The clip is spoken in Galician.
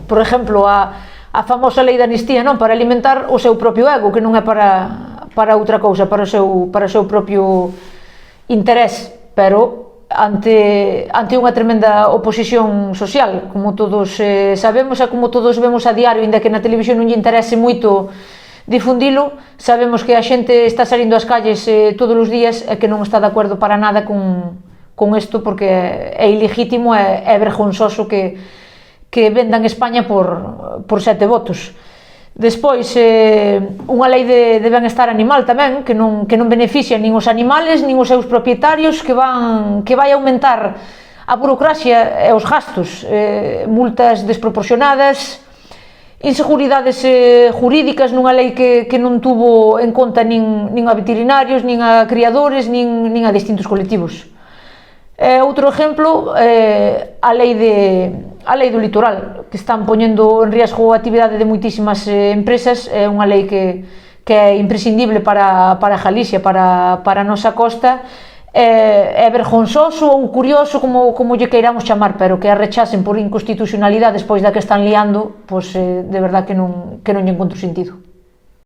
por exemplo, a famosa lei da amnistía, non? Para alimentar o seu propio ego, que non é para outra cousa, para o seu propio interés, pero ante unha tremenda oposición social, como todos sabemos e como todos vemos a diario, ainda que na televisión non lle interese moito difundilo, sabemos que a xente está salindo ás calles todos os días e que non está de acordo para nada con isto, porque é ilegítimo e é vergonzoso que vendan España por 7 votos. Despois, unha lei de benestar animal tamén, que non beneficia nin os animales, nin os seus propietarios, que vai aumentar a burocracia e os gastos, multas desproporcionadas, inseguridades jurídicas nunha lei que non tuvo en conta nin a veterinarios, nin a criadores, nin a distintos colectivos. Outro exemplo, a lei do litoral, que están poñendo en riesgo a actividade de moitísimas empresas. É unha lei que é imprescindible para Galicia, para a nosa costa. É vergonzoso ou curioso, como lle queiramos chamar, pero que a rechasen por inconstitucionalidade despois da que están liando, pois de verdad que non lle encontro sentido.